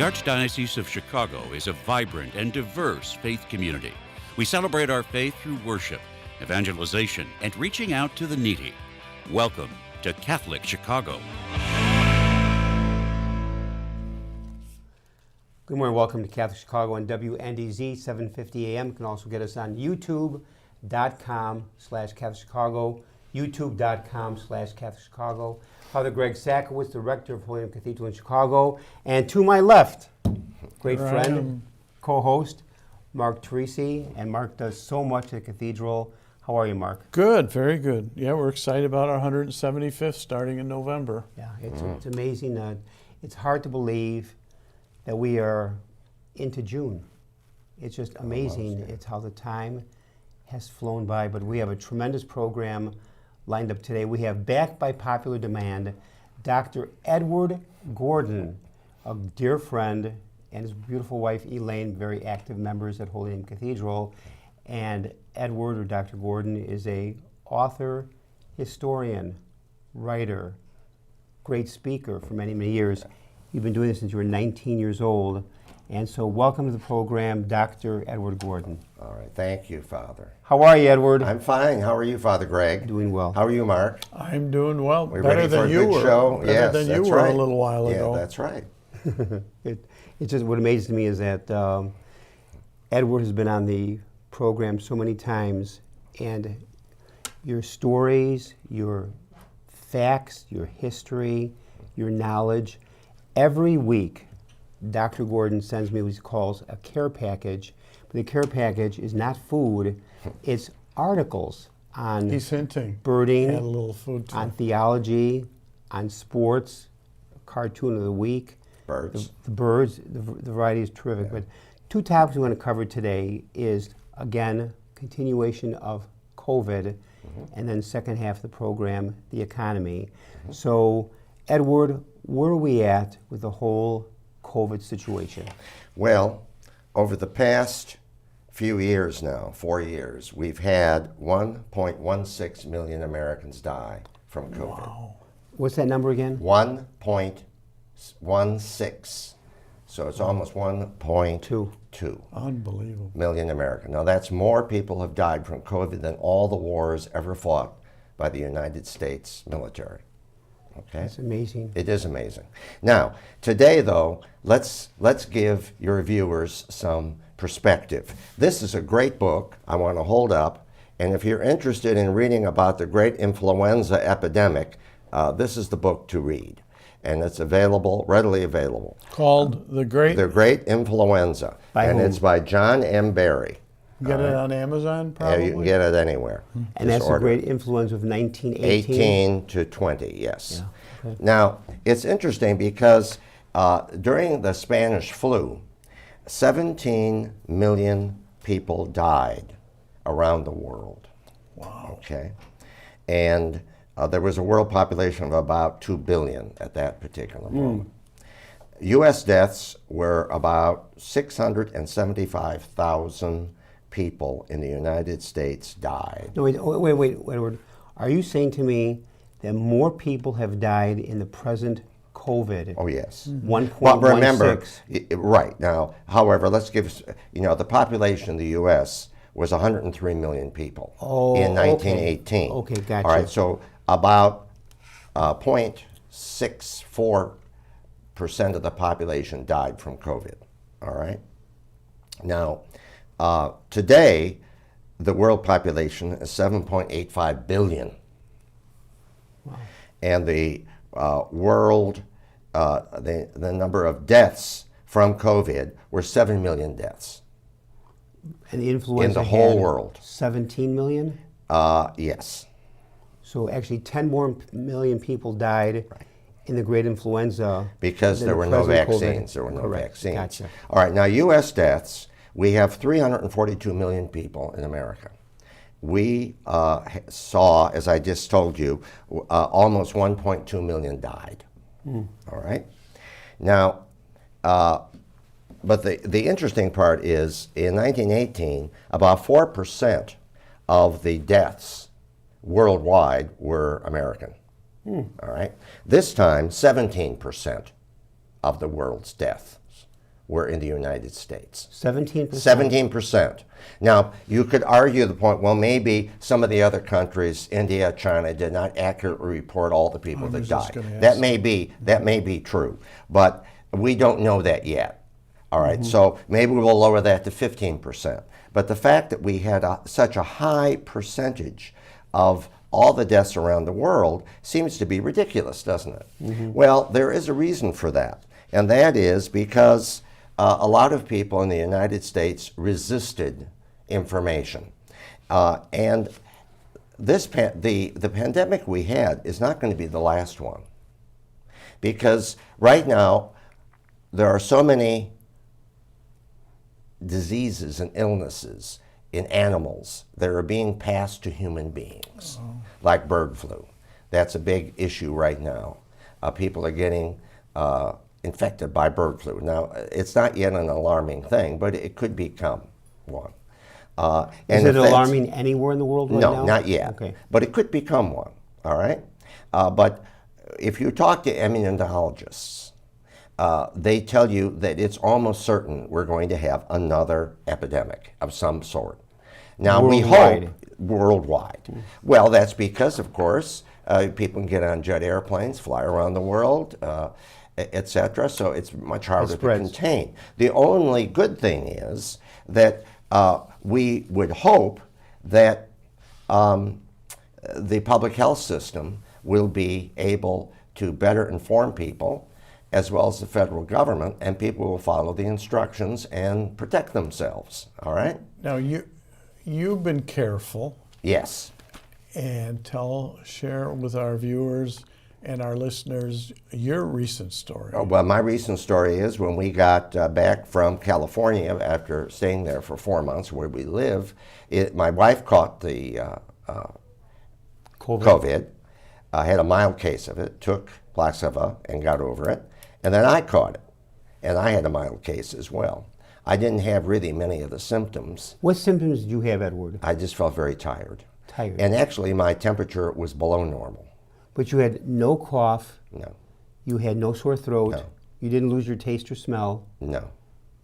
The Archdiocese of Chicago is a vibrant and diverse faith community. We celebrate our faith through worship, evangelization, and reaching out to the needy. Welcome to Catholic Chicago. Good morning. Welcome to Catholic Chicago on WNDZ 750 AM. You can also get us on youtube.com/CatholicChicago, youtube.com/CatholicChicago. Father Greg Sakowitz, the rector of Holy Name Cathedral in Chicago. And to my left, great friend, co-host, Mark Teresi. And Mark does so much at the cathedral. How are you, Mark? Good, very good. Yeah, we're excited about our 175th starting in November. Yeah, it's amazing. It's hard to believe that we are into June. It's just amazing. Almost, yeah. It's how the time has flown by, but we have a tremendous program lined up today. We have, backed by popular demand, Dr. Edward Gordon, a dear friend, and his beautiful wife Elaine, very active members at Holy Name Cathedral. And Edward, or Dr. Gordon, is a author, historian, writer, great speaker for many, many years. You've been doing this since you were 19 years old. And so welcome to the program, Dr. Edward Gordon. All right. Thank you, Father. How are you, Edward? I'm fine. How are you, Father Greg? Doing well. How are you, Mark? I'm doing well. We're Better ready for than a you good were. show. Better Yes, than you that's were right. a little while ago. Yeah, that's right. It's just what amazes me is that Edward has been on the program so many times, and your stories, your facts, your history, your knowledge, every week Dr. Gordon sends me what he calls a care package. But the care package is not food, it's articles on He's hinting. birding, Add a little food to on it. theology, on sports, cartoon of the week. Birds. The birds, the variety is terrific. Yeah. But two topics we want to cover today is, again, continuation of COVID, and then second half of the program, the economy. So, Edward, where are we at with the whole COVID situation? Well, over the past few years now, 4 years, we've had 1.16 million Americans die from COVID. Wow. What's that number again? 1.16. So it's almost 1.2 Unbelievable. million Americans. Now that's more people have died from COVID than all the wars ever fought by the United States military. Okay? That's amazing. It is amazing. Now, today though, let's give your viewers some perspective. This is a great book I want to hold up, and if you're interested in reading about the great influenza epidemic, this is the book to read. And it's available, readily available. Called The Great. The Great Influenza. By and whom? it's by John M. Barry. Get it on Amazon, Yeah, probably? you can get it anywhere. And Just that's a order great it. influence of 1918. 18 to 20, yes. Yeah, okay. Now, it's interesting because during the Spanish flu, 17 million people died around the world. Wow. Okay? And there was a world population of about 2 billion at that particular moment. U.S. deaths were about 675,000 people in the United States died. No, wait, Edward. Are you saying to me that more people have died in the present COVID? Oh, yes. 1.16. But remember, right now, however, let's give, the population of the U.S. was 103 million people in 1918. Okay, gotcha. All right, so about 0.64% of the population died from COVID. All right. Now, today, the world population is 7.85 billion. Wow. And the world, the number of deaths from COVID were 7 million deaths. And the influenza in the whole had world. 17 million? Yes. So actually 10 more million people died in the great influenza. Because than there the were no present COVID. vaccines. There were no Correct. vaccines. Gotcha. All right, now U.S. deaths, we have 342 million people in America. We saw, as I just told you, almost 1.2 million died. All right? Now, but the interesting part is, in 1918, about 4% of the deaths worldwide were American. All right? This time, 17% of the world's deaths were in the United States. 17%. 17%. Now, you could argue the point, well, maybe some of the other countries, India, China, did not accurately report all the people that died. That may be true, but we don't know that yet. All right, so maybe we'll lower that to 15%. But the fact that we had such a high percentage of all the deaths around the world seems to be ridiculous, doesn't it? Well, there is a reason for that, and that is because a lot of people in the United States resisted information. And the pandemic we had is not going to be the last one. Because right now, there are so many diseases and illnesses in animals that are being passed to human beings, like bird flu. That's a big issue right now. People are getting infected by bird flu. Now, it's not yet an alarming thing, but it could become one. Is it alarming anywhere in the world right now? No, not yet. Okay. But it could become one, all right? But if you talk to immunologists, they tell you that it's almost certain we're going to have another epidemic of some sort. Now, we hope worldwide. Well, that's because, of course, people can get on jet airplanes, fly around the world, etc. So it's much harder to contain. The only good thing is that we would hope that the public health system will be able to better inform people, as well as the federal government, and people will follow the instructions and protect themselves, all right? Now, you've been careful. Yes. And share with our viewers and our listeners your recent story. Oh, well, my recent story is when we got back from California after staying there for 4 months where we live, my wife caught the COVID. Had a mild case of it, took Placebo and got over it. And then I caught it, and I had a mild case as well. I didn't have really many of the symptoms. What symptoms did you have, Edward? I just felt very tired. Tired. And actually, my temperature was below normal. But you had no cough. No. You had no sore throat. No. You didn't lose your taste or smell. No.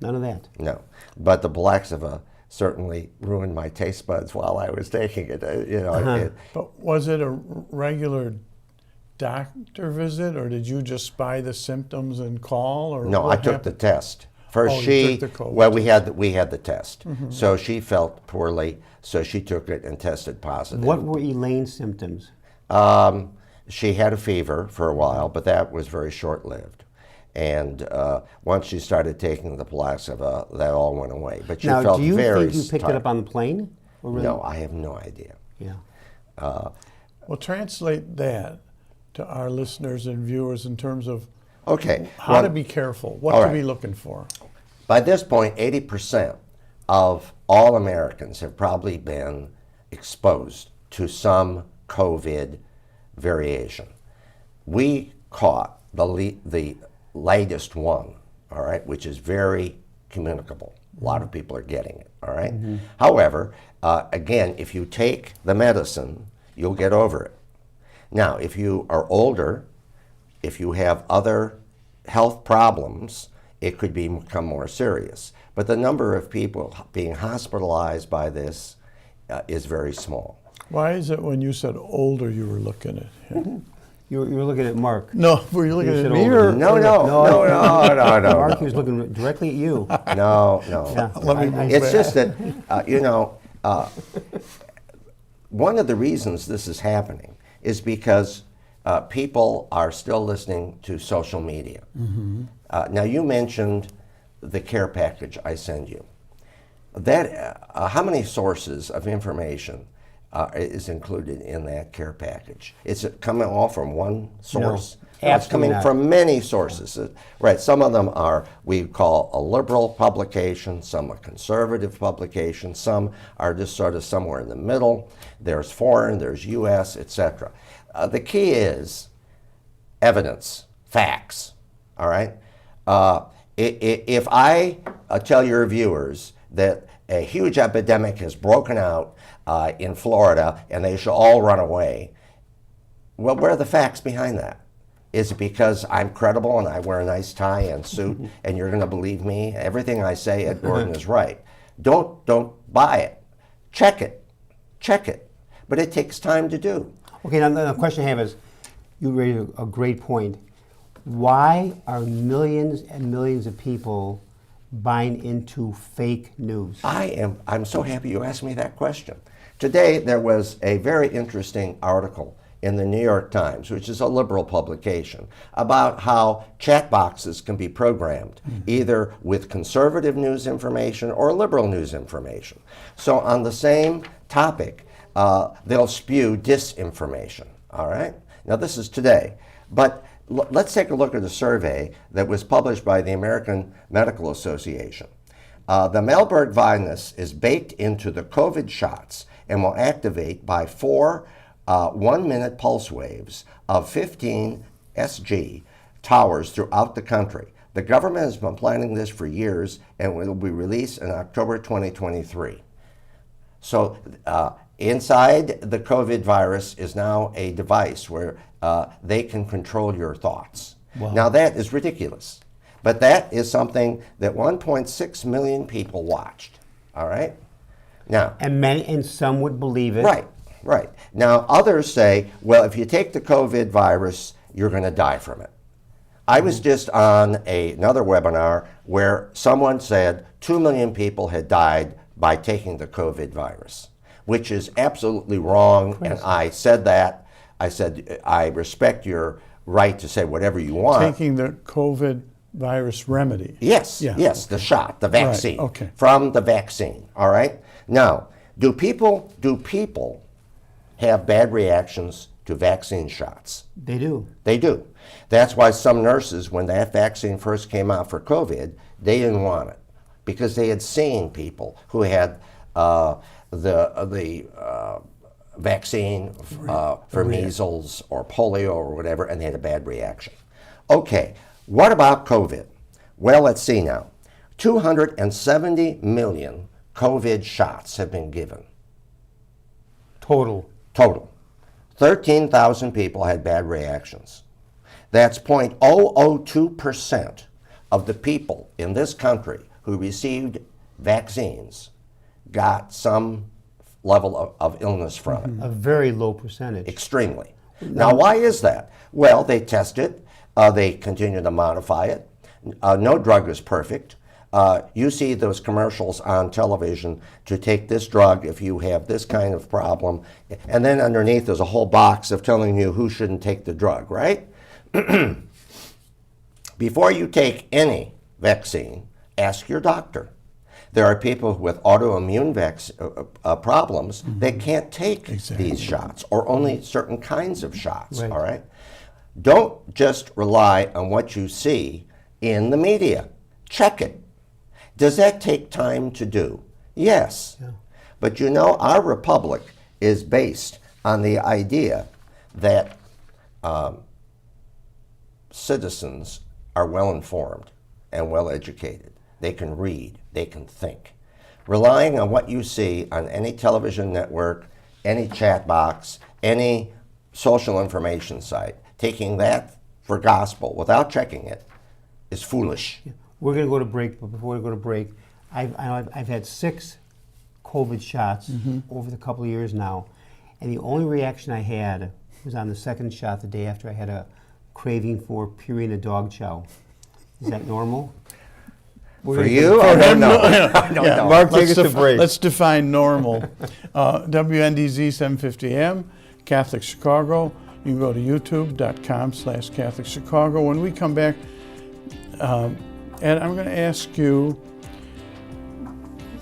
None of that. No. But the Placebo certainly ruined my taste buds while I was taking it. But was it a regular doctor visit, or did you just spy the symptoms and call? Or no, I took the test. First, you took the COVID well, we had the test. So she felt poorly, so she took it and tested positive. What were Elaine's symptoms? She had a fever for a while, but that was very short-lived. And once she started taking the Placebo, that all went away. But she felt very Now, do you think you picked it up on the plane? Or really? No, I have no idea. Yeah. Well, translate that to our listeners and viewers in terms of how to be careful, what to be looking for. By this point, 80% of all Americans have probably been exposed to some COVID variation. We caught the latest one, all right, which is very communicable. A lot of people are getting it, all right? However, again, if you take the medicine, you'll get over it. Now, if you are older, if you have other health problems, it could become more serious. But the number of people being hospitalized by this is very small. Why is it when you said older you were looking at him? You were looking at Mark. No, were you looking at me older. or? No. Mark was looking directly at you. No. Yeah. It's just that, one of the reasons this is happening is because people are still listening to social media. Now, you mentioned the care package I send you. That how many sources of information is included in that care package? Is it coming all from one source? No, it's coming from many sources. Right, some of them are, we call a liberal publication, some a conservative publication, some are just sort of somewhere in the middle. There's foreign, there's US, etc. The key is evidence, facts, all right? If I tell your viewers that a huge epidemic has broken out in Florida and they should all run away, well, where are the facts behind that? Is it because I'm credible and I wear a nice tie and suit and you're going to believe me? Everything I say at Gordon is right. Don't buy it. Check it. But it takes time to do. Okay, now the question I have is, you raised a great point. Why are millions and millions of people buying into fake news? I'm so happy you asked me that question. Today there was a very interesting article in the New York Times, which is a liberal publication, about how chat boxes can be programmed either with conservative news information or liberal news information. So on the same topic, they'll spew disinformation, all right? Now this is today, but let's take a look at a survey that was published by the American Medical Association. The Marburg virus is baked into the COVID shots and will activate by 4 1-minute pulse waves of 15 SG towers throughout the country. The government has been planning this for years and will be released in October 2023. So inside the COVID virus is now a device where they can control your thoughts. Wow. Now that is ridiculous, but that is something that 1.6 million people watched, all right? Now, And some would believe it. Right. Now, others say, well, if you take the COVID virus, you're going to die from it. I was just on another webinar where someone said 2 million people had died by taking the COVID virus, which is absolutely wrong. Crazy. And I said that. I said, I respect your right to say whatever you want. Taking the COVID virus remedy. Yes, Yeah, yes, the shot, the vaccine, okay. From the vaccine, all right? Now, do people have bad reactions to vaccine shots? They do. They do. That's why some nurses, when that vaccine first came out for COVID, they didn't want it because they had seen people who had the vaccine for measles or polio or whatever, and they had a bad reaction. Okay, what about COVID? Well, let's see now. 270 million COVID shots have been given. Total. 13,000 people had bad reactions. That's 0.002% of the people in this country who received vaccines got some level of illness from it. A very low percentage. Extremely. Now, why is that? Well, they test it. They continue to modify it. No drug is perfect. You see those commercials on television to take this drug if you have this kind of problem. And then underneath there's a whole box of telling you who shouldn't take the drug, right? Before you take any vaccine, ask your doctor. There are people with autoimmune problems that can't take these shots or only certain kinds of shots, Right. all right? Don't just rely on what you see in the media. Check it. Does that take time to do? Yes. Yeah. But you know, our republic is based on the idea that citizens are well informed and well educated. They can read, they can think. Relying on what you see on any television network, any chat box, any social information site, taking that for gospel without checking it is foolish. We're going to go to break, but before we go to break, I've had 6 COVID shots over the couple of years now, and the only reaction I had was on the second shot the day after I had a craving for Purina dog chow. Is that normal? For you, I don't know. I don't know. Mark, take us to break. Let's define normal. WNDZ 750 AM, Catholic Chicago. You can go to youtube.com/Catholic Chicago. When we come back, and I'm going to ask you,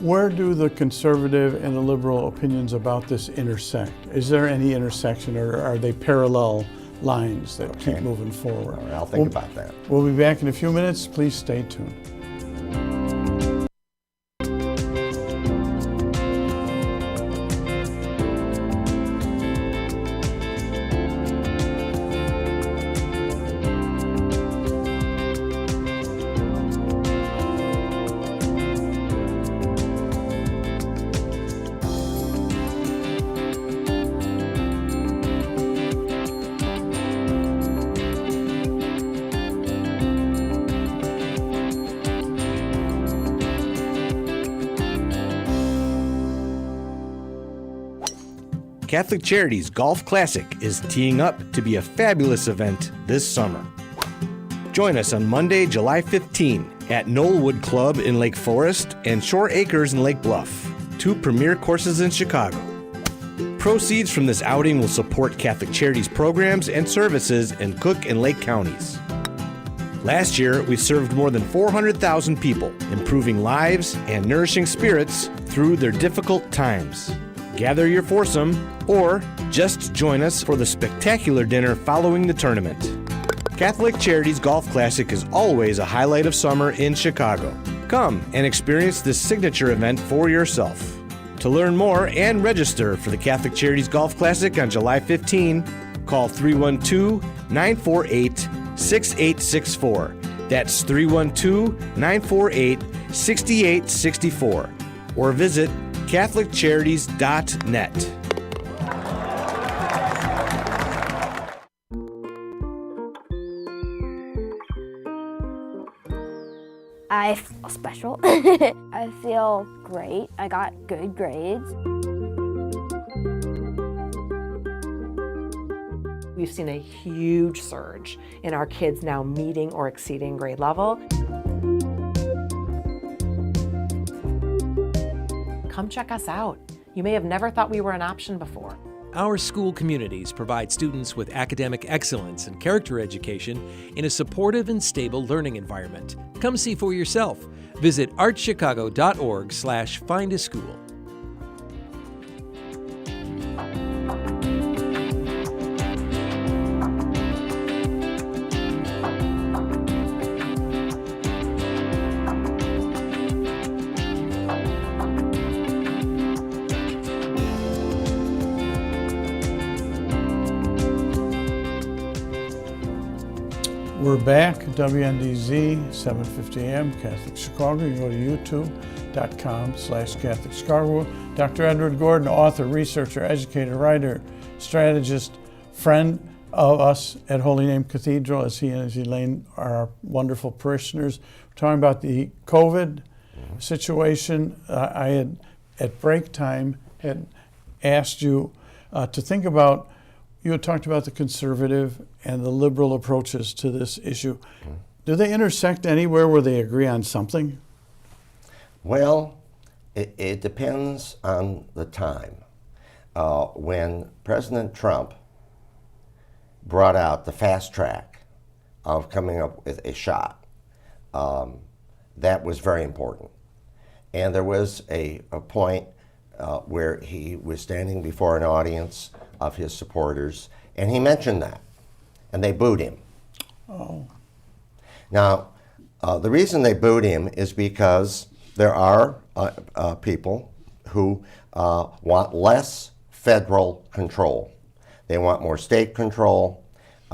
where do the conservative and the liberal opinions about this intersect? Is there any intersection, or are they parallel lines that keep moving forward? All right, I'll think about that. We'll be back in a few minutes. Please stay tuned. Catholic Charities Golf Classic is teeing up to be a fabulous event this summer. Join us on Monday, July 15 at Knollwood Club in Lake Forest and Shore Acres in Lake Bluff, two premier courses in Chicago. Proceeds from this outing will support Catholic Charities programs and services in Cook and Lake counties. Last year, we served more than 400,000 people, improving lives and nourishing spirits through their difficult times. Gather your foursome, or just join us for the spectacular dinner following the tournament. Catholic Charities Golf Classic is always a highlight of summer in Chicago. Come and experience this signature event for yourself. To learn more and register for the Catholic Charities Golf Classic on July 15, call 312-948-6864. That's 312-948-6864. Or visit CatholicCharities.net. I feel special. I feel great. I got good grades. We've seen a huge surge in our kids now meeting or exceeding grade level. Come check us out. You may have never thought we were an option before. Our school communities provide students with academic excellence and character education in a supportive and stable learning environment. Come see for yourself. Visit archchicago.org/findaschool. We're back, WNDZ, 750 AM, Catholic Chicago. You go to youtube.com/Catholic Chicago. Dr. Edward Gordon, author, researcher, educator, writer, strategist, friend of us at Holy Name Cathedral, as he and as Elaine are our wonderful parishioners. We're talking about the COVID situation. I had, at break time, had asked you to think about, you had talked about the conservative and the liberal approaches to this issue. Do they intersect anywhere where they agree on something? Well, it depends on the time. When President Trump brought out the fast track of coming up with a shot, that was very important. And there was a point where he was standing before an audience of his supporters, and he mentioned that, and they booed him. Oh. Now, the reason they booed him is because there are people who want less federal control. They want more state control.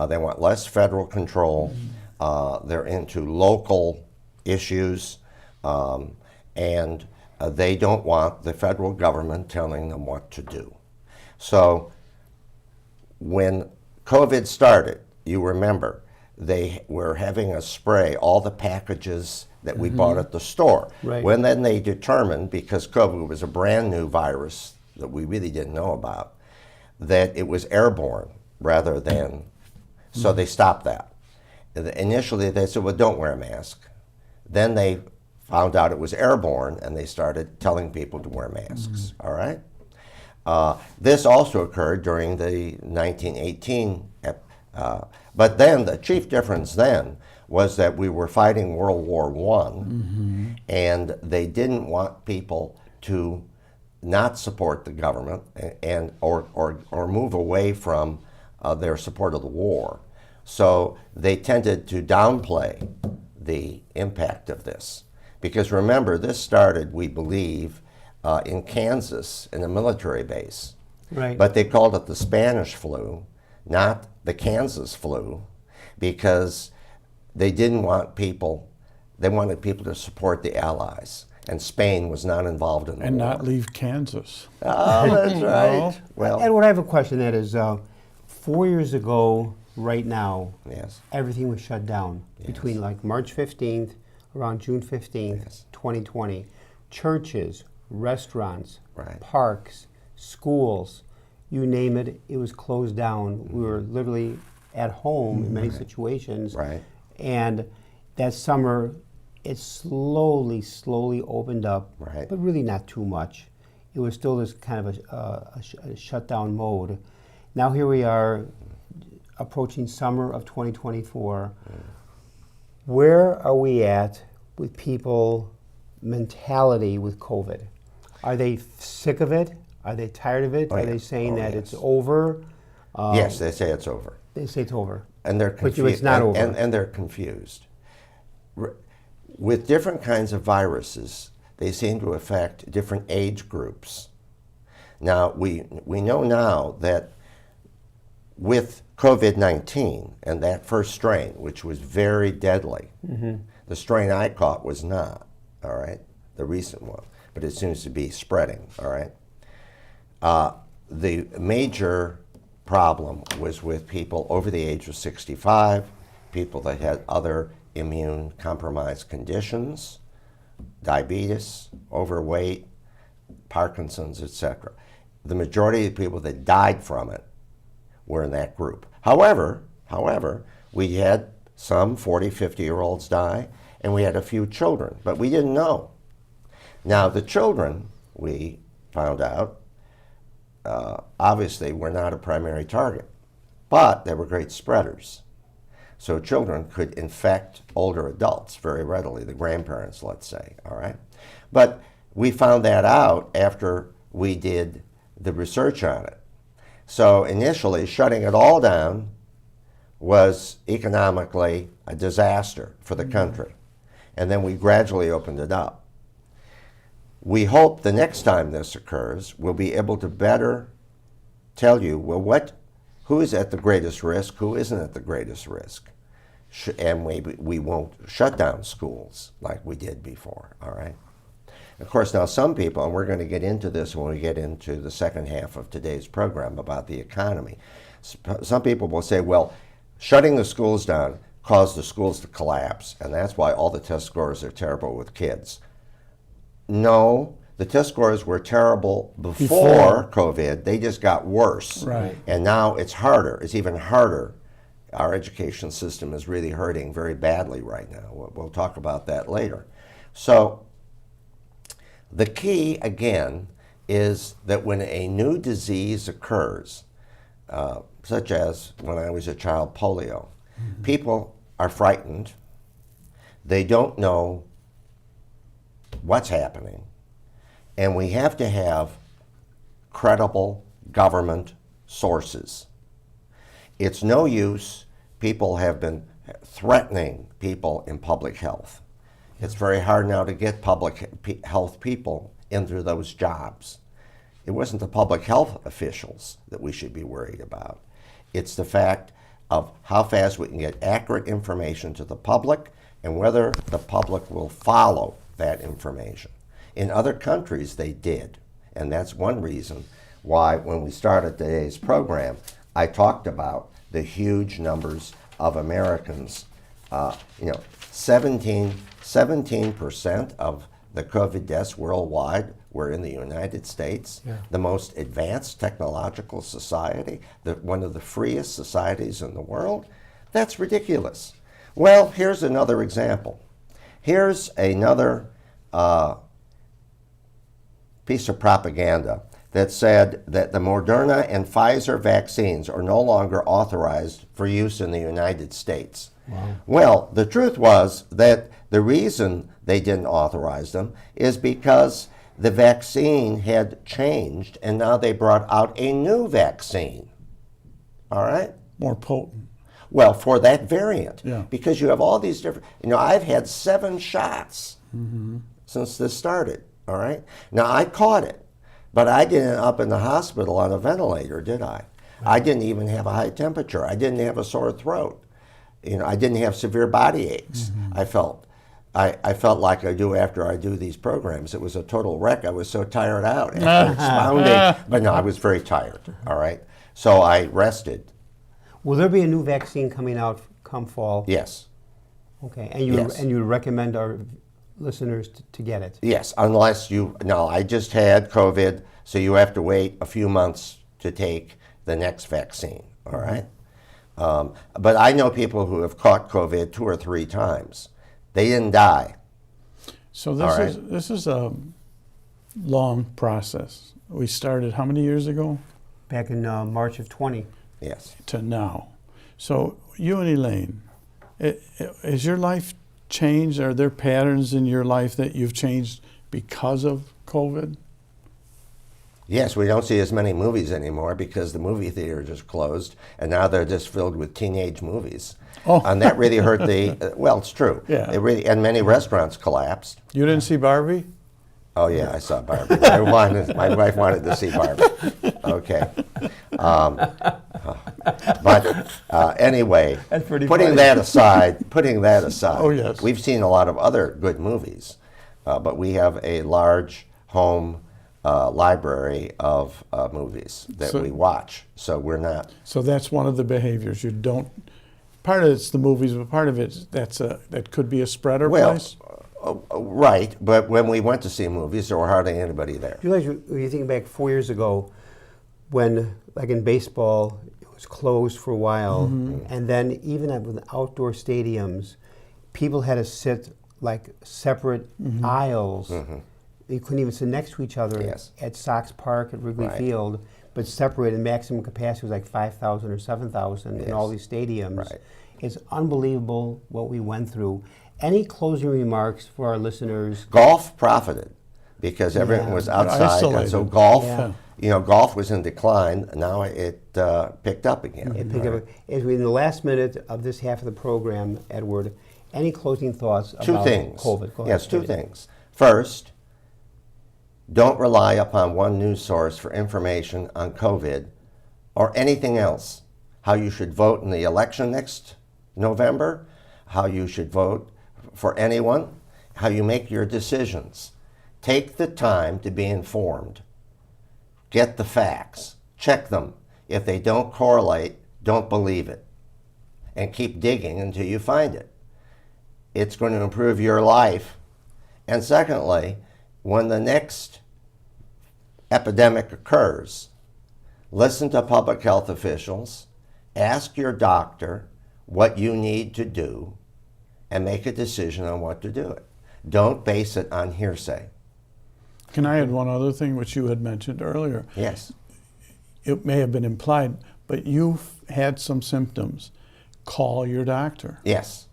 They want less federal control. They're into local issues, and they don't want the federal government telling them what to do. So when COVID started, you remember, they were having us spray all the packages that we bought at the store. Right. When then they determined, because COVID was a brand new virus that we really didn't know about, that it was airborne rather than, so they stopped that. Initially they said, well, don't wear a mask. Then they found out it was airborne and they started telling people to wear masks, all right? This also occurred during the 1918, but then the chief difference then was that we were fighting World War I, and they didn't want people to not support the government and or move away from their support of the war. So they tended to downplay the impact of this. Because remember, this started, we believe, in Kansas in a military base. Right. But they called it the Spanish flu, not the Kansas flu, because they didn't want people, they wanted people to support the Allies. And Spain was not involved in the war. And not leave Kansas. Oh, that's right. Well, Edward, I have a question. That is, 4 years ago, right now, yes. everything was shut down between like March 15th, around June 15th, 2020. Churches, restaurants, Right. parks, schools, you name it, it was closed down. We were literally at home in many situations. Right. And that summer, it slowly opened up, Right. but really not too much. It was still this kind of a shutdown mode. Now here we are, approaching summer of 2024. Where are we at with people mentality with COVID? Are they sick of it? Are they tired of it? Oh, Are yeah. they saying that yes. it's over? Yes, they say it's over. They say it's over. And they're But confused. it's not over. And they're confused. With different kinds of viruses, they seem to affect different age groups. Now, we know now that with COVID-19 and that first strain, which was very deadly, the strain I caught was not, all right, the recent one, but it seems to be spreading, all right. The major problem was with people over the age of 65, people that had other immune compromised conditions, diabetes, overweight, Parkinson's, etc. The majority of the people that died from it were in that group. However, we had some 40, 50-year-olds die, and we had a few children, but we didn't know. Now, the children, we found out, obviously were not a primary target, but they were great spreaders. So children could infect older adults very readily, the grandparents, let's say, all right? But we found that out after we did the research on it. So initially, shutting it all down was economically a disaster for the country. And then we gradually opened it up. We hope the next time this occurs, we'll be able to better tell you, well, who is at the greatest risk, who isn't at the greatest risk. And we won't shut down schools like we did before, all right? Of course, now some people, and we're going to get into this when we get into the second half of today's program about the economy. Some people will say, well, shutting the schools down caused the schools to collapse, and that's why all the test scores are terrible with kids. No, the test scores were terrible before COVID. They just got worse. Right. And now it's harder. It's even harder. Our education system is really hurting very badly right now. We'll talk about that later. So the key, again, is that when a new disease occurs, such as when I was a child, polio, people are frightened. They don't know what's happening. And we have to have credible government sources. It's no use. People have been threatening people in public health. It's very hard now to get public health people into those jobs. It wasn't the public health officials that we should be worried about. It's the fact of how fast we can get accurate information to the public and whether the public will follow that information. In other countries, they did. And that's one reason why when we started today's program, I talked about the huge numbers of Americans. 17% of the COVID deaths worldwide were in the United States, the most advanced technological society, one of the freest societies in the world. That's ridiculous. Well, here's another example. Here's another piece of propaganda that said that the Moderna and Pfizer vaccines are no longer authorized for use in the United States. Wow. Well, the truth was that the reason they didn't authorize them is because the vaccine had changed and now they brought out a new vaccine. All right? More potent. Well, for that variant. Yeah. Because you have all these different, I've had 7 shots since this started. All right? Now, I caught it. But I didn't end up in the hospital on a ventilator, did I? I didn't even have a high temperature. I didn't have a sore throat. I didn't have severe body aches. I felt like I do after I do these programs. It was a total wreck. I was so tired out after expounding. But no, I was very tired, all right? So I rested. Will there be a new vaccine coming out come fall? Yes. Okay, and you recommend our listeners to get it? Yes, unless I just had COVID, so you have to wait a few months to take the next vaccine, all right? But I know people who have caught COVID 2 or 3 times. They didn't die. So All right. this is a long process. We started how many years ago Back in March of 20. Yes. to now? So you and Elaine, has your life changed? Are there patterns in your life that you've changed because of COVID? Yes, we don't see as many movies anymore because the movie theater just closed, and now they're just filled with teenage movies. Oh. And that really hurt the, well, it's true. Yeah. It really, and many restaurants collapsed. You didn't see Barbie? Oh, yeah, I saw Barbie. My wife wanted to see Barbie. Okay. Anyway, That's pretty putting funny. that aside, Oh, yes. we've seen a lot of other good movies, but we have a large home library of movies that So- we watch. So we're not. So that's one of the behaviors. You don't. Part of it's the movies, but part of it that could be a spreader Well, place. Right, but when we went to see movies, there were hardly anybody there. You realize, when you think back 4 years ago, when, like in baseball, it was closed for a while, and then even with outdoor stadiums, people had to sit like separate aisles. You couldn't even sit next to each other Yes. at Sox Park, at Wrigley Right. Field, but separated. Maximum capacity was like 5,000 or 7,000 in all these stadiums. Right. It's unbelievable what we went through. Any closing remarks for our listeners? Golf profited because everyone Yeah. was outside, and so Isolated. golf, Yeah. golf was in decline. Now it picked up again. It picked up. As we in the last minute of this half of the program, Edward, any closing thoughts Two about things. COVID? Go ahead, Yes, two David. things. First, don't rely upon one news source for information on COVID or anything else. How you should vote in the election next November, how you should vote for anyone, how you make your decisions. Take the time to be informed. Get the facts. Check them. If they don't correlate, don't believe it. And keep digging until you find it. It's going to improve your life. And secondly, when the next epidemic occurs, listen to public health officials, ask your doctor what you need to do, and make a decision on what to do it. Don't base it on hearsay. Can I add one other thing which you had mentioned earlier? Yes. It may have been implied, but you've had some symptoms. Call your doctor. Yes.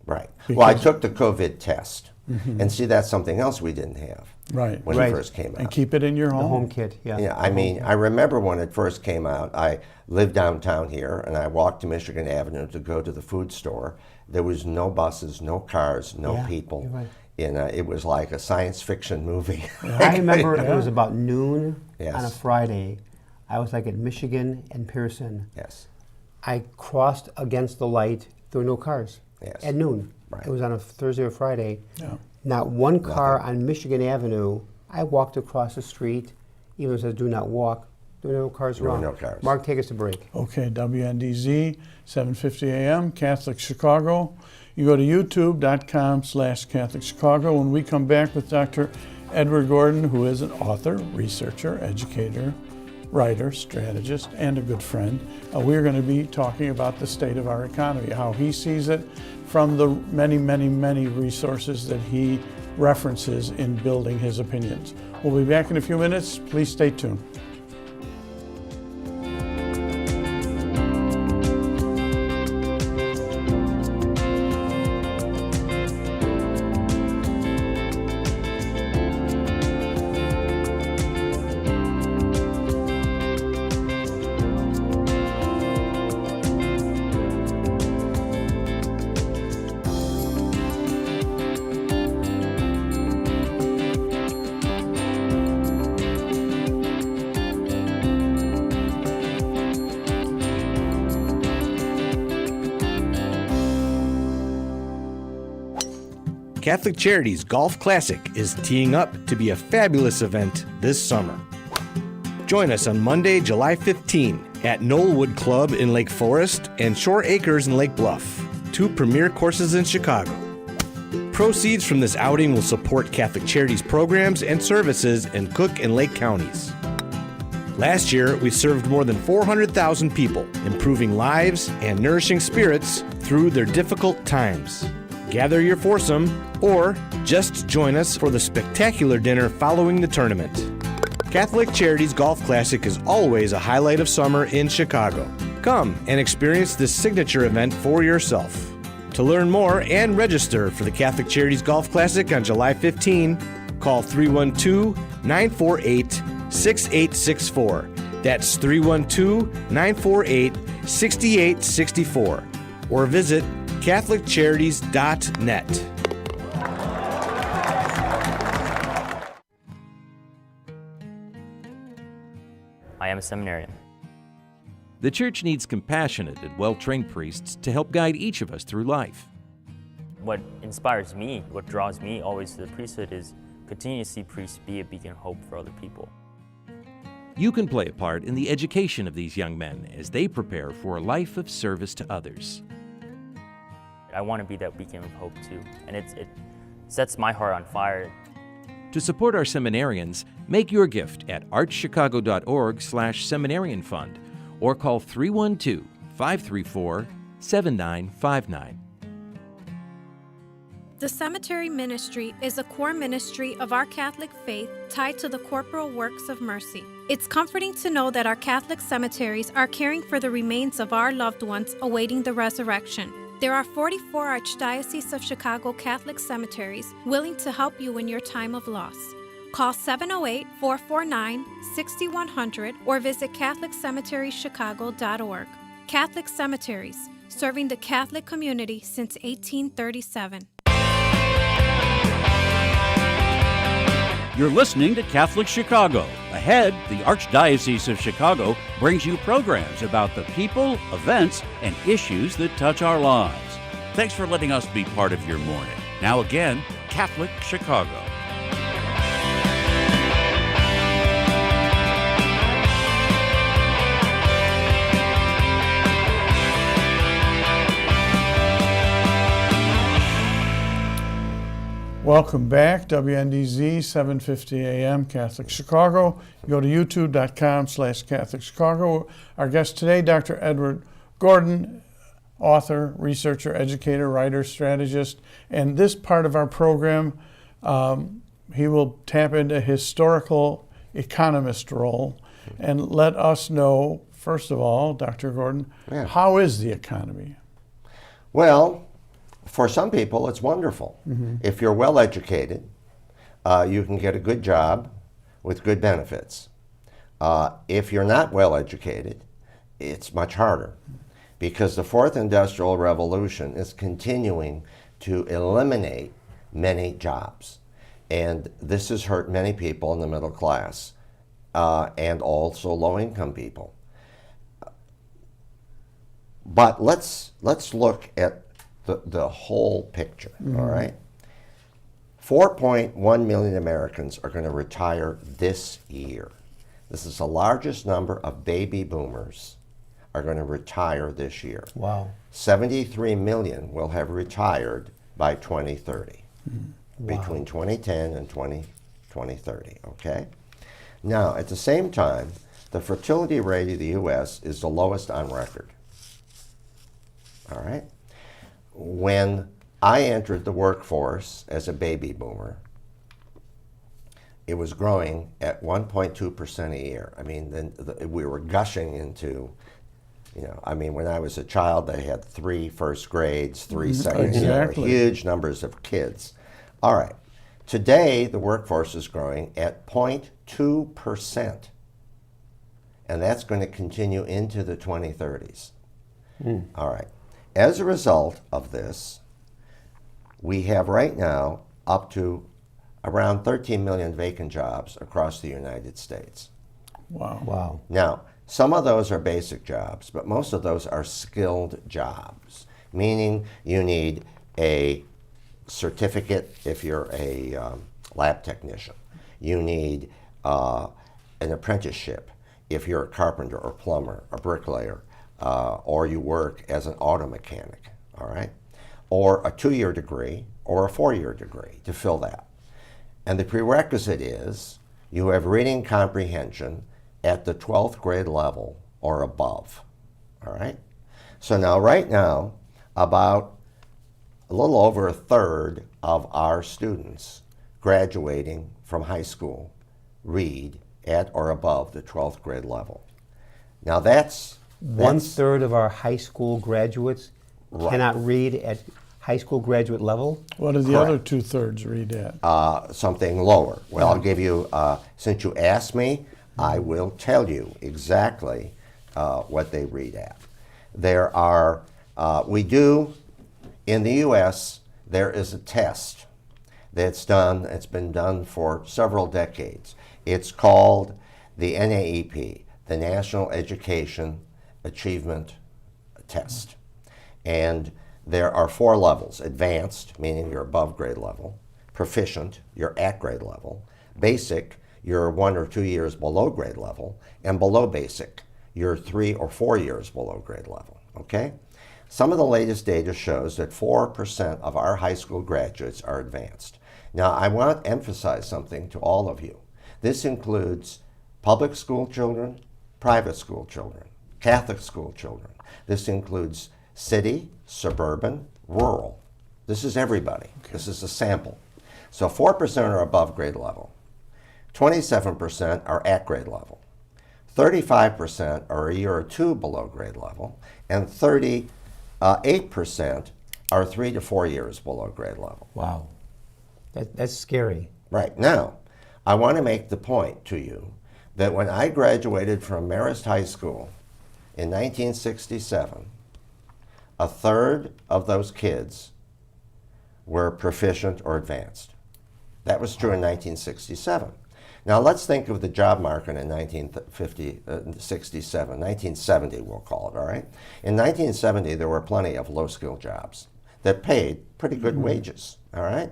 Right. Well, I Because- took the COVID test. And see, that's something else we didn't have Right. when Right. it first came out. And keep it in your The home. home kit, yeah. Yeah, I mean, I remember when it first came out, I lived downtown here and I walked to Michigan Avenue to go to the food store. There was no buses, no cars, no Yeah, people. you're right. It was like a science fiction movie. I remember it was about noon Yes. on a Friday. I was like at Michigan and Pearson. Yes. I crossed against the light. There were no cars Yes. at noon. Right. It was on a Thursday or Friday. Yeah. Not one car on Michigan Avenue. I walked across the street, even though it says do not walk. There were no cars There were around. no cars. Mark, take us to break. Okay, WNDZ, 750 AM, Catholic Chicago. You go to youtube.com/Catholic Chicago. When we come back with Dr. Edward Gordon, who is an author, researcher, educator, writer, strategist, and a good friend, we're going to be talking about the state of our economy, how he sees it from the many, many, many resources that he references in building his opinions. We'll be back in a few minutes. Please stay tuned. Catholic Charities Golf Classic is teeing up to be a fabulous event this summer. Join us on Monday, July 15 at Knollwood Club in Lake Forest and Shore Acres in Lake Bluff, two premier courses in Chicago. Proceeds from this outing will support Catholic Charities programs and services in Cook and Lake counties. Last year, we served more than 400,000 people, improving lives and nourishing spirits through their difficult times. Gather your foursome, or just join us for the spectacular dinner following the tournament. Catholic Charities Golf Classic is always a highlight of summer in Chicago. Come and experience this signature event for yourself. To learn more and register for the Catholic Charities Golf Classic on July 15, call 312-948-6864. That's 312-948-6864. Or visit CatholicCharities.net. I am a seminarian. The church needs compassionate and well-trained priests to help guide each of us through life. What inspires me, what draws me always to the priesthood is continue to see priests be a beacon of hope for other people. You can play a part in the education of these young men as they prepare for a life of service to others. I want to be that beacon of hope too, and it sets my heart on fire. To support our seminarians, make your gift at archchicago.org/seminarian fund or call 312-534-7959. The cemetery ministry is a core ministry of our Catholic faith tied to the corporal works of mercy. It's comforting to know that our Catholic cemeteries are caring for the remains of our loved ones awaiting the resurrection. There are 44 Archdiocese of Chicago Catholic cemeteries willing to help you in your time of loss. Call 708-449-6100 or visit CatholicCemeteriesChicago.org. Catholic Cemeteries, serving the Catholic community since 1837. You're listening to Catholic Chicago. Ahead, the Archdiocese of Chicago brings you programs about the people, events, and issues that touch our lives. Thanks for letting us be part of your morning. Now again, Catholic Chicago. Welcome back, WNDZ 750 AM, Catholic Chicago. Go to youtube.com/Catholic Chicago. Our guest today, Dr. Edward Gordon, author, researcher, educator, writer, strategist. And this part of our program, he will tap into historical economist role and let us know, first of all, Dr. Gordon, how is the economy? Well, for some people, it's wonderful. If you're well educated, you can get a good job with good benefits. If you're not well educated, it's much harder because the fourth industrial revolution is continuing to eliminate many jobs. And this has hurt many people in the middle class and also low-income people. But let's look at the whole picture, all right? 4.1 million Americans are going to retire this year. This is the largest number of baby boomers are going to retire this year. Wow. 73 million will have retired by 2030, between 2010 and 2030, okay? Now, at the same time, the fertility rate of the U.S. is the lowest on record, all right? When I entered the workforce as a baby boomer, it was growing at 1.2% a year. I mean, we were gushing into, when I was a child, they had 3 first grades, 3 second, huge numbers of kids. All right. Today, the workforce is growing at 0.2%. And that's going to continue into the 2030s. All right. As a result of this, we have right now up to around 13 million vacant jobs across the United States. Wow. Now, some of those are basic jobs, but most of those are skilled jobs, meaning you need a certificate if you're a lab technician. You need an apprenticeship if you're a carpenter or plumber or bricklayer. Or you work as an auto mechanic, all right? Or a 2-year degree or a 4-year degree to fill that. And the prerequisite is you have reading comprehension at the 12th grade level or above. All right? So now, right now, about a little over a third of our students graduating from high school read at or above the 12th grade level. Now that's 1/3 of our high school graduates cannot read at high school graduate level? What do the other 2/3 read at? Something lower. Well, I'll give you, since you asked me, I will tell you exactly what they read at. There are, we do, in the U.S., there is a test that's done, it's been done for several decades. It's called the NAEP, the National Education Achievement Test. And there are 4 levels: advanced, meaning you're above grade level; proficient, you're at grade level; basic, you're 1 or 2 years below grade level; and below basic, you're 3 or 4 years below grade level, okay? Some of the latest data shows that 4% of our high school graduates are advanced. Now, I want to emphasize something to all of you. This includes public school children, private school children, Catholic school children. This includes city, suburban, rural. This is everybody. Okay. This is a sample. So 4% are above grade level. 27% are at grade level. 35% are a year or 2 below grade level. And 38% are 3 to 4 years below grade level. Wow. That's scary. Right. Now, I want to make the point to you that when I graduated from Marist High School in 1967, 1/3 of those kids were proficient or advanced. That was true in 1967. Now let's think of the job market in 1970, we'll call it, all right? In 1970, there were plenty of low-skill jobs that paid pretty good wages, all right?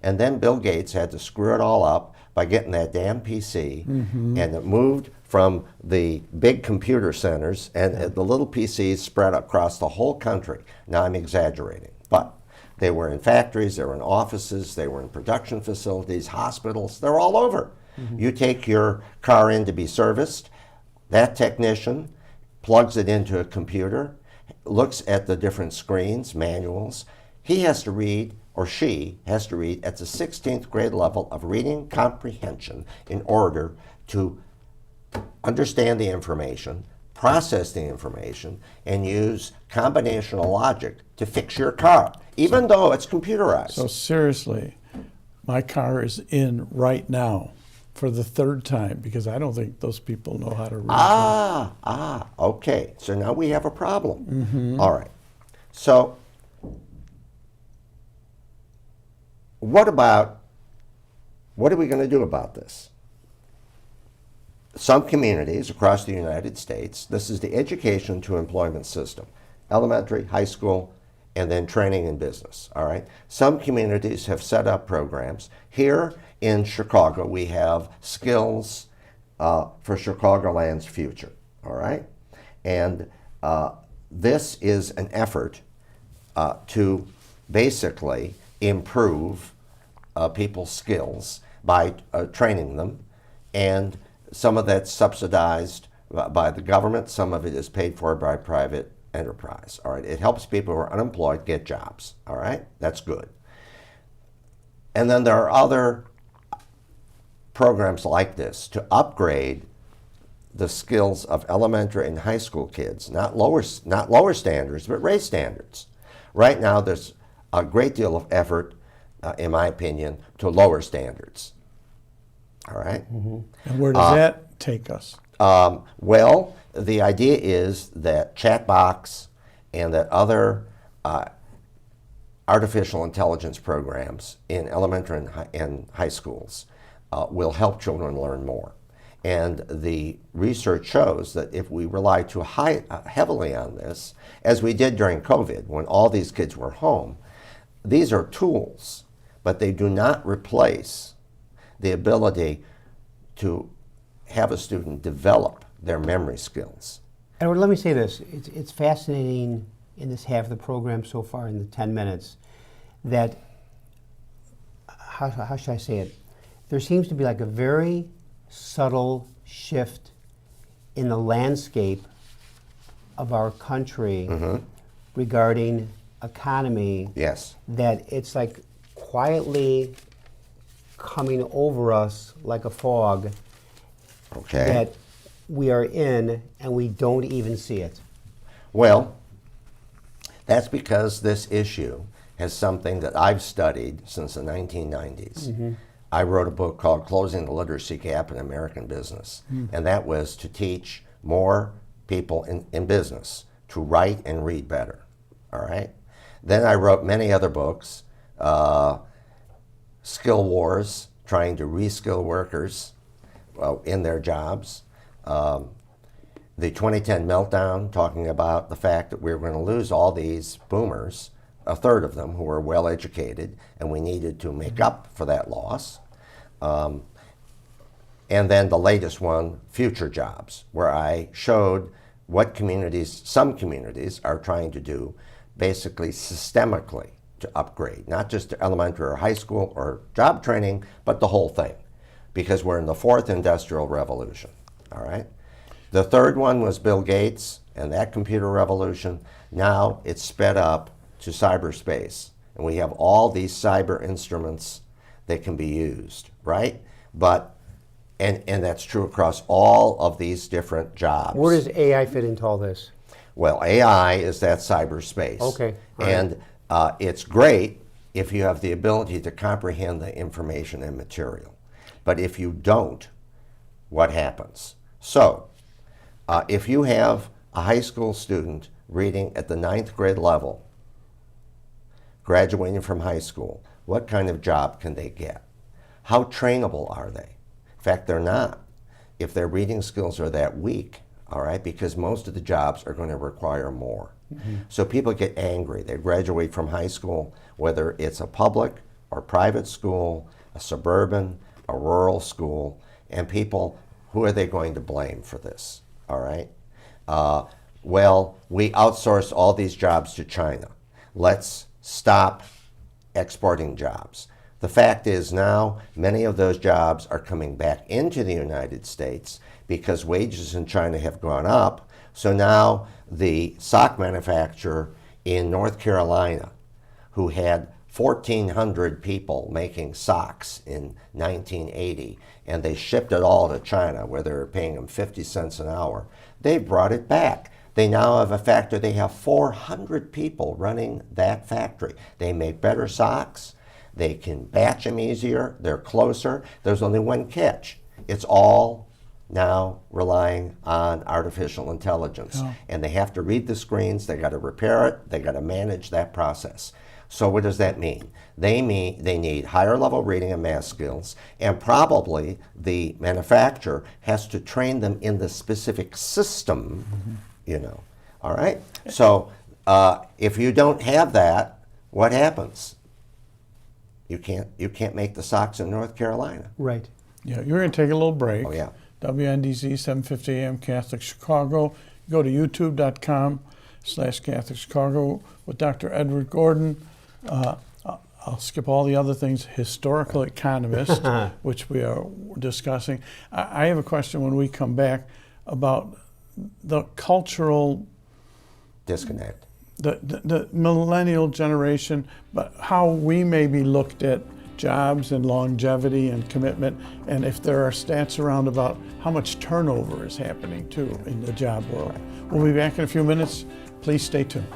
And then Bill Gates had to screw it all up by getting that damn PC, and it moved from the big computer centers, and the little PCs spread across the whole country. Now I'm exaggerating, but they were in factories, they were in offices, they were in production facilities, hospitals, they're all over. You take your car in to be serviced, that technician plugs it into a computer, looks at the different screens, manuals. He has to read, or she has to read at the 16th grade level of reading comprehension in order to understand the information, process the information, and use combinational logic to fix your car, even though it's computerized. So seriously, my car is in right now for the 3rd time because I don't think those people know how to read. Okay. So now we have a problem. All right. So what are we going to do about this? Some communities across the United States, this is the education to employment system, elementary, high school, and then training in business, all right? Some communities have set up programs. Here in Chicago, we have Skills for Chicagoland's Future, all right? And this is an effort to basically improve people's skills by training them, and some of that's subsidized by the government, some of it is paid for by private enterprise, all right? It helps people who are unemployed get jobs, all right? That's good. And then there are other programs like this to upgrade the skills of elementary and high school kids, not lower standards, but raise standards. Right now, there's a great deal of effort, in my opinion, to lower standards. All right? And where does that take us? Well, the idea is that Chatbox and that other artificial intelligence programs in elementary and high schools will help children learn more. And the research shows that if we rely too heavily on this, as we did during COVID when all these kids were home, these are tools, but they do not replace the ability to have a student develop their memory skills. Edward, let me say this. It's fascinating in this half of the program so far, in the 10 minutes, that, how should I say it? There seems to be like a very subtle shift in the landscape of our country regarding economy. Yes. That it's like quietly coming over us like a fog. Okay. That we are in and we don't even see it. Well, that's because this issue has something that I've studied since the 1990s. I wrote a book called Closing the Literacy Gap in American Business, and that was to teach more people in business to write and read better, all right? Then I wrote many other books, Skill Wars, trying to reskill workers in their jobs, the 2010 meltdown, talking about the fact that we were going to lose all these boomers, a third of them who were well educated, and we needed to make up for that loss. And then the latest one, Future Jobs, where I showed what communities, some communities, are trying to do basically systemically to upgrade, not just to elementary or high school or job training, but the whole thing, because we're in the fourth industrial revolution, all right? The third one was Bill Gates and that computer revolution. Now it's sped up to cyberspace, and we have all these cyber instruments that can be used, right? But, and that's true across all of these different jobs. Where does AI fit into all this? Well, AI is that cyberspace. Okay. And it's great if you have the ability to comprehend the information and material. But if you don't, what happens? So, if you have a high school student reading at the 9th grade level, graduating from high school, what kind of job can they get? How trainable are they? In fact, they're not. If their reading skills are that weak, all right, because most of the jobs are going to require more. So people get angry. They graduate from high school, whether it's a public or private school, a suburban, a rural school, and people, who are they going to blame for this? All right. Well, we outsourced all these jobs to China. Let's stop exporting jobs. The fact is now many of those jobs are coming back into the United States because wages in China have gone up. So now the sock manufacturer in North Carolina, who had 1,400 people making socks in 1980, and they shipped it all to China where they were paying them 50 cents an hour, they brought it back. They now have a factory. They have 400 people running that factory. They make better socks. They can batch them easier. They're closer. There's only one catch. It's all now relying on artificial intelligence. And they have to read the screens. They got to repair it. They got to manage that process. So what does that mean? They need higher level reading and math skills, and probably the manufacturer has to train them in the specific system, you know. All right? So if you don't have that, what happens? You can't make the socks in North Carolina. Right. Yeah, you're going to take a little break. Oh, yeah. WNDZ 750 AM Catholic Chicago. Go to youtube.com/Catholic Chicago with Dr. Edward Gordon. I'll skip all the other things. Historical economist, which we are discussing. I have a question when we come back about the cultural disconnect. The millennial generation, but how we may be looked at jobs and longevity and commitment, and if there are stats around about how much turnover is happening too in the job world. We'll be back in a few minutes. Please stay tuned.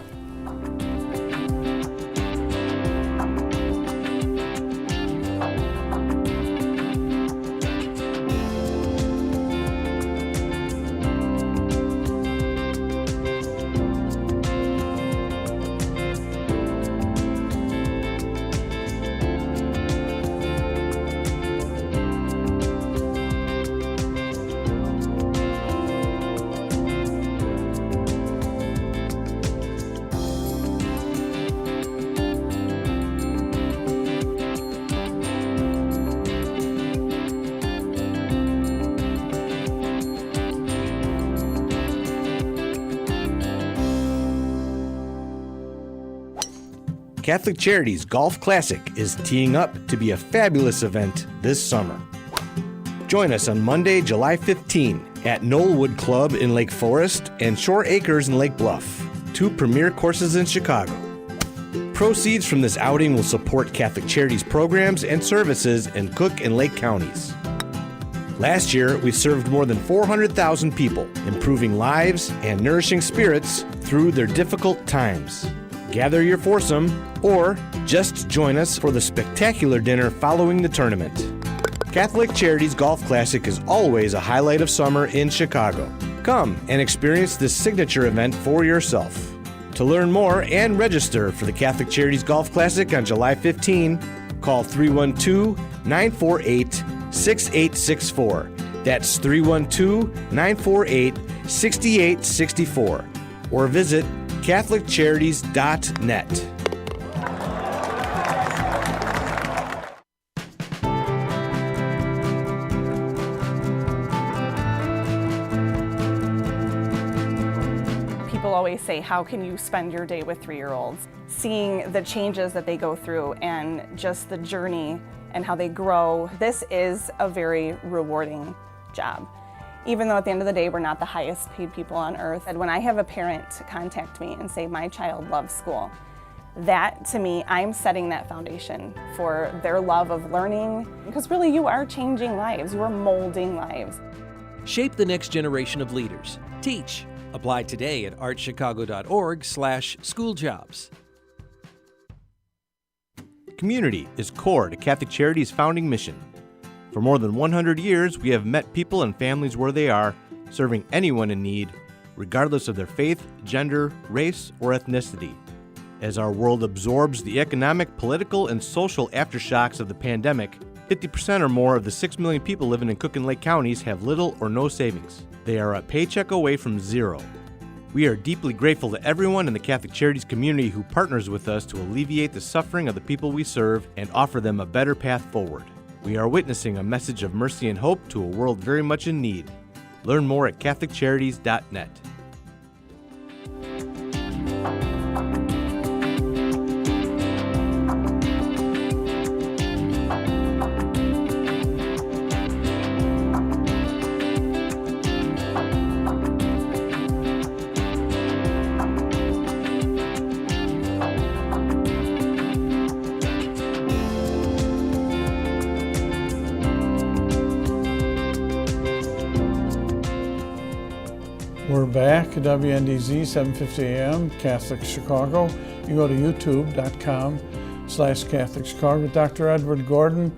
Catholic Charities Golf Classic is teeing up to be a fabulous event this summer. Join us on Monday, July 15 at Knollwood Club in Lake Forest and Shore Acres in Lake Bluff, 2 premier courses in Chicago. Proceeds from this outing will support Catholic Charities programs and services in Cook and Lake counties. Last year, we served more than 400,000 people, improving lives and nourishing spirits through their difficult times. Gather your foursome or just join us for the spectacular dinner following the tournament. Catholic Charities Golf Classic is always a highlight of summer in Chicago. Come and experience this signature event for yourself. To learn more and register for the Catholic Charities Golf Classic on July 15, call 312-948-6864. That's 312-948-6864. Or visit CatholicCharities.net. People always say, how can you spend your day with 3-year-olds? Seeing the changes that they go through and just the journey and how they grow, this is a very rewarding job. Even though at the end of the day, we're not the highest paid people on earth. And when I have a parent contact me and say, my child loves school, that to me, I'm setting that foundation for their love of learning, because really you are changing lives, you are molding lives. Shape the next generation of leaders. Teach. Apply today at artchicago.org/schooljobs. Community is core to Catholic Charities' founding mission. For more than 100 years, we have met people and families where they are, serving anyone in need, regardless of their faith, gender, race, or ethnicity. As our world absorbs the economic, political, and social aftershocks of the pandemic, 50% or more of the 6 million people living in Cook and Lake counties have little or no savings. They are a paycheck away from zero. We are deeply grateful to everyone in the Catholic Charities community who partners with us to alleviate the suffering of the people we serve and offer them a better path forward. We are witnessing a message of mercy and hope to a world very much in need. Learn more at CatholicCharities.net. We're back at WNDZ 750 AM, Catholic Chicago. You go to youtube.com/Catholic Chicago. Dr. Edward Gordon,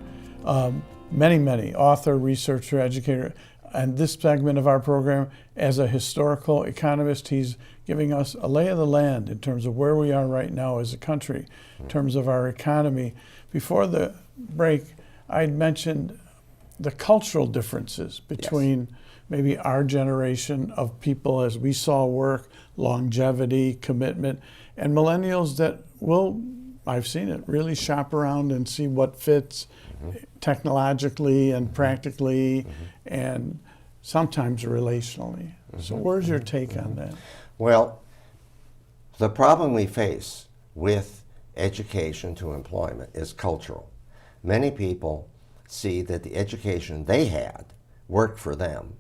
many, author, researcher, educator. And this segment of our program, as a historical economist, he's giving us a lay of the land in terms of where we are right now as a country, in terms of our economy. Before the break, I'd mentioned the cultural differences between maybe our generation of people as we saw work, longevity, commitment, and millennials that will, I've seen it, really shop around and see what fits technologically and practically and sometimes relationally. So where's your take on that? Well, the problem we face with education to employment is cultural. Many people see that the education they had worked for them,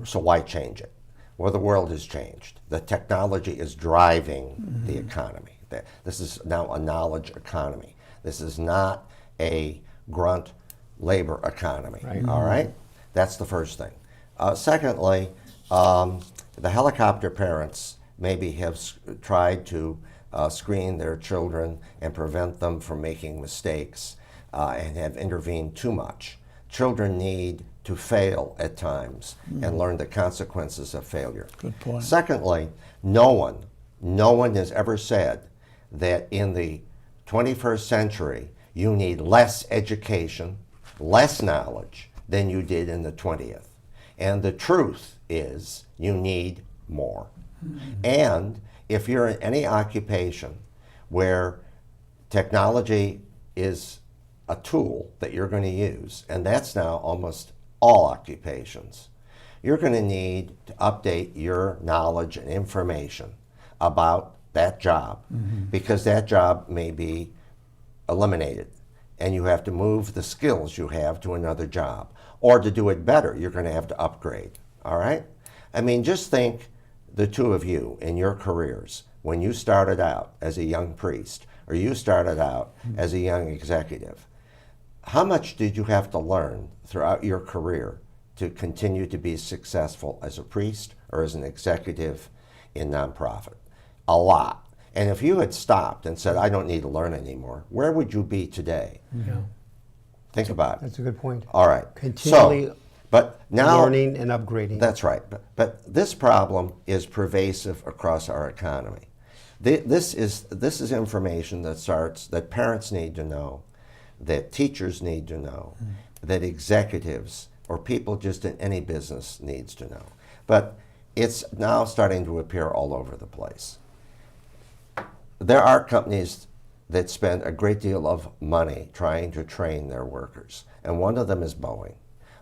so why change it? Well, the world has changed. The technology is driving the economy. This is now a knowledge economy. This is not a grunt labor economy, all right? That's the first thing. Secondly, the helicopter parents maybe have tried to screen their children and prevent them from making mistakes and have intervened too much. Children need to fail at times and learn the consequences of failure. Good point. Secondly, no one has ever said that in the 21st century you need less education, less knowledge than you did in the 20th. And the truth is you need more. And if you're in any occupation where technology is a tool that you're going to use, and that's now almost all occupations, you're going to need to update your knowledge and information about that job because that job may be eliminated and you have to move the skills you have to another job. or to do it better, you're going to have to upgrade. All right? I mean, just think the two of you in your careers, when you started out as a young priest or you started out as a young executive, how much did you have to learn throughout your career to continue to be successful as a priest or as an executive in nonprofit? A lot. And if you had stopped and said, I don't need to learn anymore, where would you be today? Yeah. Think about it. That's a good point. All right. Continually but now, learning and upgrading. That's right. But this problem is pervasive across our economy. This is information that parents need to know, that teachers need to know, that executives or people just in any business needs to know. But it's now starting to appear all over the place. There are companies that spend a great deal of money trying to train their workers, and one of them is Boeing.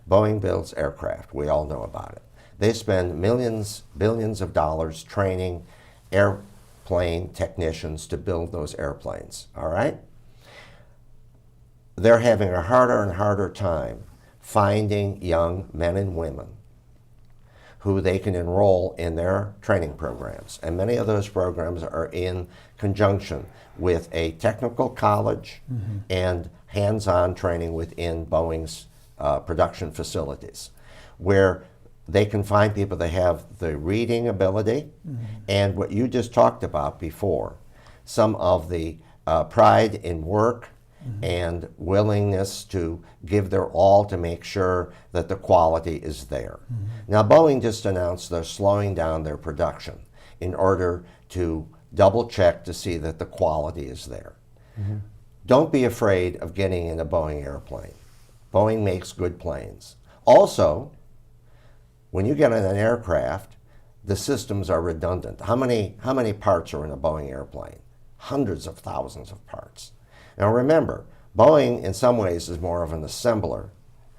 Boeing builds aircraft. We all know about it. They spend millions, billions of dollars training airplane technicians to build those airplanes, all right? They're having a harder and harder time finding young men and women who they can enroll in their training programs. And many of those programs are in conjunction with a technical college and hands-on training within Boeing's production facilities, where they can find people that have the reading ability and what you just talked about before, some of the pride in work and willingness to give their all to make sure that the quality is there. Now, Boeing just announced they're slowing down their production in order to double check to see that the quality is there. Don't be afraid of getting in a Boeing airplane. Boeing makes good planes. Also, when you get in an aircraft, the systems are redundant. How many parts are in a Boeing airplane? Hundreds of thousands of parts. Now remember, Boeing in some ways is more of an assembler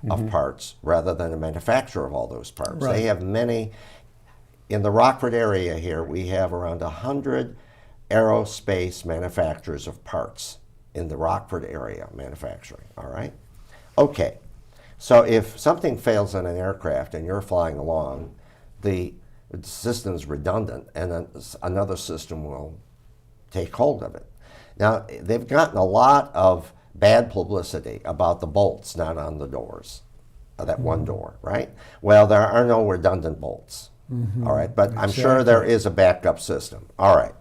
of parts rather than a manufacturer of all those parts. Right. They have many. In the Rockford area here, we have around 100 aerospace manufacturers of parts in the Rockford area manufacturing, all right? Okay, so if something fails in an aircraft and you're flying along, the system's redundant and another system will take hold of it. Now, they've gotten a lot of bad publicity about the bolts not on the doors, that one door, right? Well, there are no redundant bolts, all right? But I'm sure there is a backup system, all right.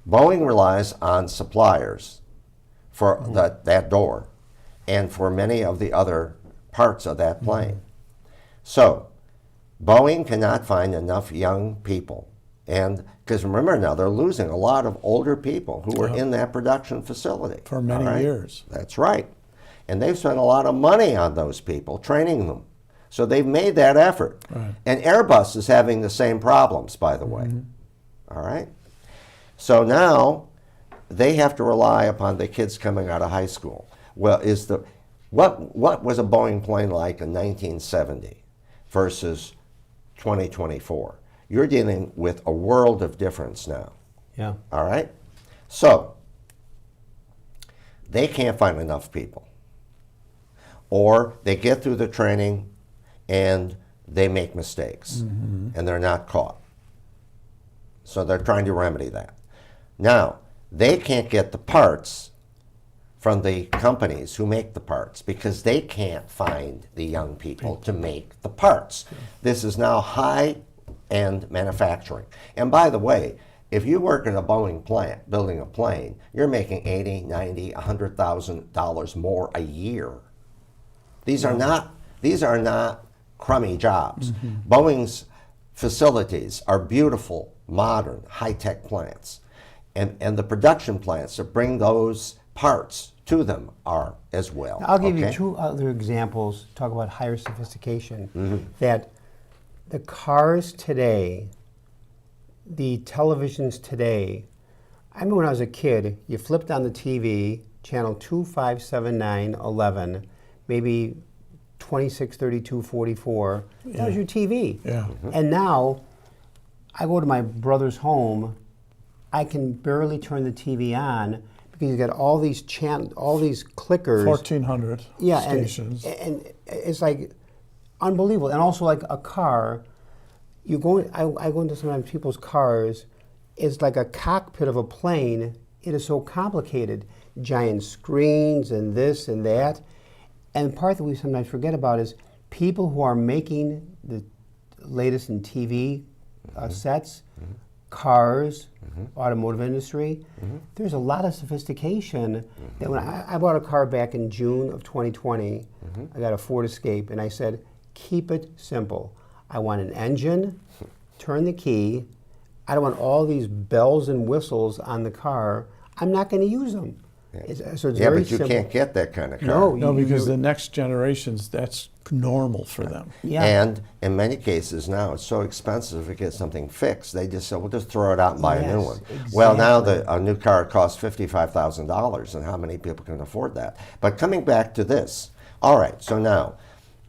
Boeing relies on suppliers for that door and for many of the other parts of that plane. So, Boeing cannot find enough young people. And because remember now, they're losing a lot of older people who were in that production facility. For many years. That's right. And they've spent a lot of money on those people, training them. So they've made that effort. Right. And Airbus is having the same problems, by the way. All right? So now they have to rely upon the kids coming out of high school. Well, what was a Boeing plane like in 1970 versus 2024? You're dealing with a world of difference now. Yeah. All right? So, they can't find enough people. Or they get through the training and they make mistakes and they're not caught. So they're trying to remedy that. Now, they can't get the parts from the companies who make the parts because they can't find the young people to make the parts. This is now high-end manufacturing. And by the way, if you work in a Boeing plant building a plane, you're making $80, $90, $100,000 more a year. These are not crummy jobs. Boeing's facilities are beautiful, modern, high-tech plants. And the production plants that bring those parts to them are as well. Now, I'll give you two other examples, talk about higher sophistication, that the cars today, the televisions today, I remember when I was a kid, you flipped on the TV, channel 2, 5, 7, 9, 11, maybe 26, 32, 44, that was your TV. Yeah. And now, I go to my brother's home, I can barely turn the TV on because you got all these all these clickers. 1,400 stations. And it's like unbelievable. And also like a car, I go into sometimes people's cars, it's like a cockpit of a plane. It is so complicated. Giant screens and this and that. And part that we sometimes forget about is people who are making the latest in TV sets, cars, automotive industry. There's a lot of sophistication that when I bought a car back in June of 2020, I got a Ford Escape, and I said, keep it simple. I want an engine, turn the key. I don't want all these bells and whistles on the car. I'm not going to use them. So it's very but you simple. Can't get that kind of car. No, because the next generations, that's normal for them. Yeah. And in many cases now, it's so expensive to get something fixed. They just say, we'll just throw it out and buy a new one. Exactly. Well, now a new car costs $55,000, and how many people can afford that? But coming back to this, all right, so now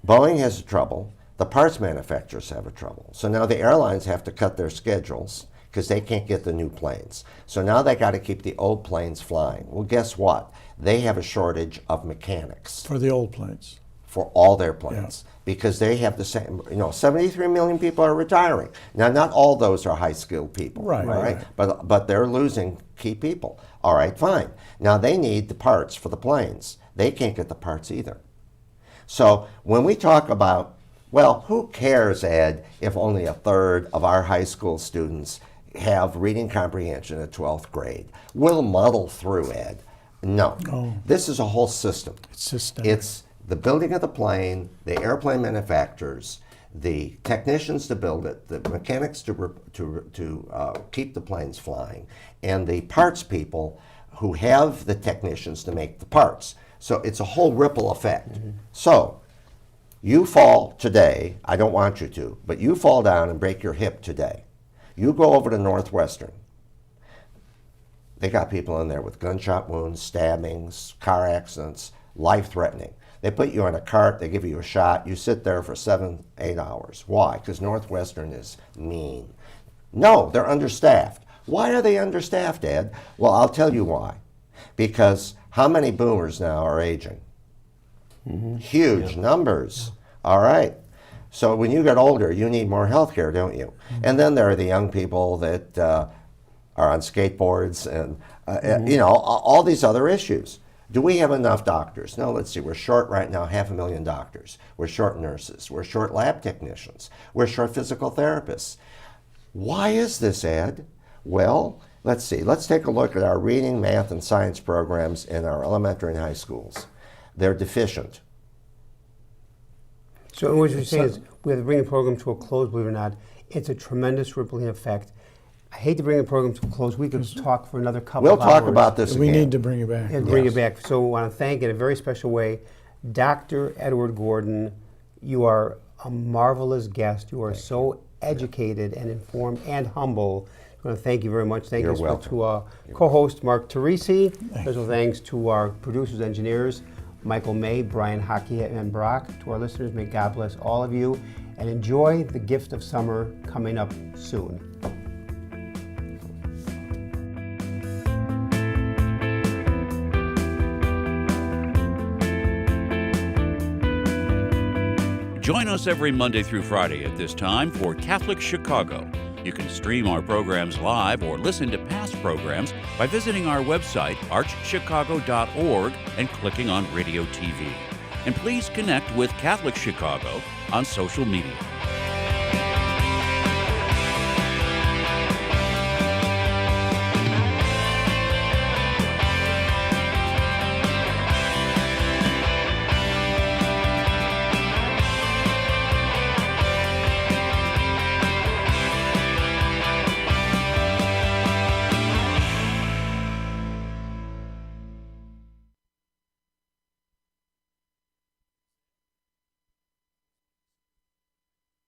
Boeing has trouble. The parts manufacturers have a trouble. So now the airlines have to cut their schedules because they can't get the new planes. So now they got to keep the old planes flying. Well, guess what? They have a shortage of mechanics For the old planes. for all their planes because they have the same, 73 million people are retiring. Now, not all those are high-skilled people, right? But they're losing key people. All right, fine. Now they need the parts for the planes. They can't get the parts either. So when we talk about, well, who cares, Ed, if only a third of our high school students have reading comprehension at 12th grade? We'll muddle through, Ed. No. This is a whole system. It's systemic. It's the building of the plane, the airplane manufacturers, the technicians to build it, the mechanics to keep the planes flying, and the parts people who have the technicians to make the parts. So it's a whole ripple effect. So you fall today, I don't want you to, but you fall down and break your hip today. You go over to Northwestern. They got people in there with gunshot wounds, stabbings, car accidents, life-threatening. They put you on a cart, they give you a shot, you sit there for 7-8 hours. Why? Because Northwestern is mean. No, they're understaffed. Why are they understaffed, Ed? Well, I'll tell you why. Because how many boomers now are aging? Huge numbers. All right. So when you get older, you need more health care, don't you? And then there are the young people that are on skateboards and, all these other issues. Do we have enough doctors? No, let's see. We're short right now 500,000 doctors. We're short nurses. We're short lab technicians. We're short physical therapists. Why is this, Ed? Well, let's see. Let's take a look at our reading, math, and science programs in our elementary and high schools. They're deficient. So what you're saying is we have to bring the program to a close, believe it or not. It's a tremendous rippling effect. I hate to bring the program to a close. We could talk for another couple of hours. We'll talk about this We again. need to bring it back. And bring it back. So we want to thank in a very special way Dr. Edward Gordon. You are a marvelous guest. You are so educated and informed and humble. I want to thank you very much. Thank You're you welcome. to our co-host Mark Teresi. Special thanks to our producers, engineers, Michael May, Brian Hockey, and Brock. To our listeners, may God bless all of you and enjoy the gift of summer coming up soon. Join us every Monday through Friday at this time for Catholic Chicago. You can stream our programs live or listen to past programs by visiting our website, archchicago.org, and clicking on Radio TV. And please connect with Catholic Chicago on social media.